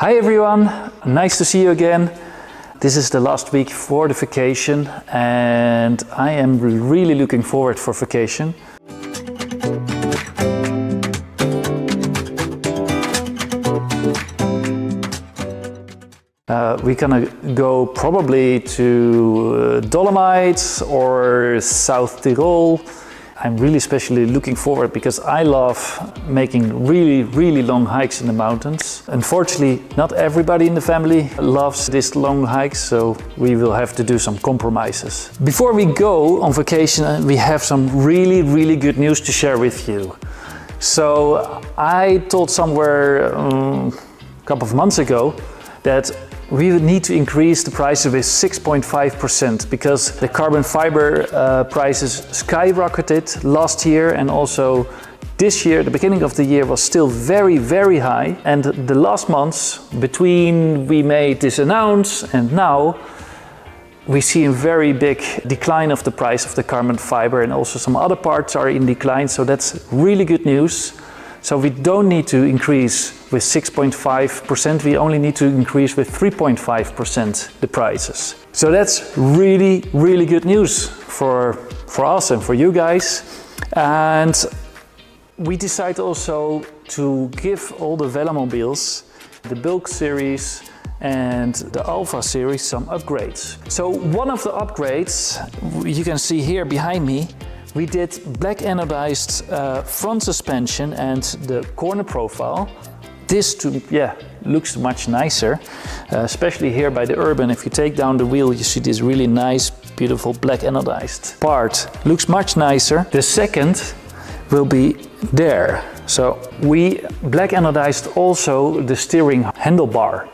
Hi everyone, nice to see you again. This is the last week for the vacation and I am really looking forward for vacation. We're gonna go probably to Dolomites or South Tyrol. I'm really especially looking forward because I love making really long hikes in the mountains. Unfortunately, not everybody in the family loves this long hikes, so we will have to do some compromises. Before we go on vacation, we have some really good news to share with you. So I told somewhere a couple of months ago that we would need to increase the prices with 6.5% because the carbon fiber prices skyrocketed last year, and also this year, the beginning of the year was still very high. And the last months between we made this announce and now, we see a very big decline of the price of the carbon fiber, and also some other parts are in decline, so that's really good news. So we don't need to increase with 6.5%, we only need to increase with 3.5% the prices. So that's really good news for us and for you guys. And we decided also to give all the Velomobiles, the Bulk series and the Alpha series, some upgrades. So one of the upgrades, you can see here behind me, we did black anodized front suspension and the corner profile. This looks much nicer, especially here by the Urban. If you take down the wheel, you see this really nice, beautiful black anodized part. Looks much nicer. The second will be there. So we black anodized also the steering handlebar.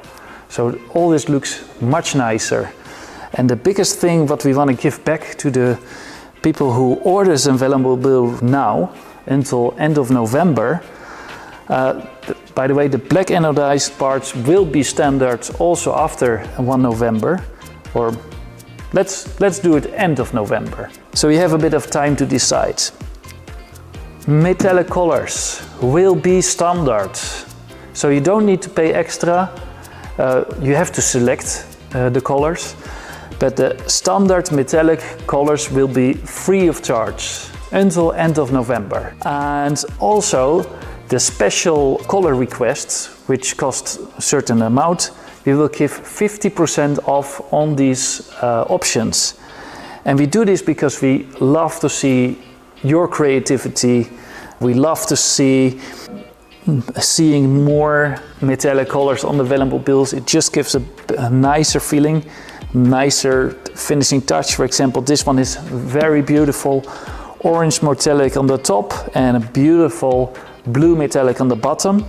So all this looks much nicer. And the biggest thing what we want to give back to the people who orders a Velomobile now until end of November. By the way, the black anodized parts will be standard also after 1 November, or let's do it end of November. So you have a bit of time to decide. Metallic colors will be standard, so you don't need to pay extra. You have to select the colors. But the standard metallic colors will be free of charge until end of November. And also the special color requests, which cost a certain amount, we will give 50% off on these options. And we do this because we love to see your creativity. We love to see seeing more metallic colors on the Velomobiles. It just gives a nicer feeling. Nicer finishing touch. For example, this one is very beautiful orange metallic on the top and a beautiful blue metallic on the bottom.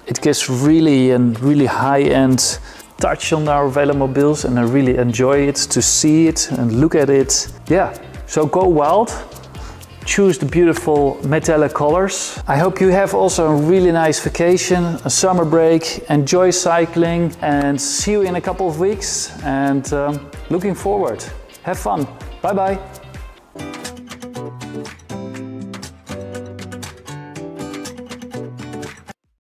It gives really high-end touch on our Velomobiles, and I really enjoy it to see it and look at it. Yeah, so go wild. Choose the beautiful metallic colors. I hope you have also a really nice vacation, a summer break. Enjoy cycling and see you in a couple of weeks. And looking forward. Have fun. Bye bye.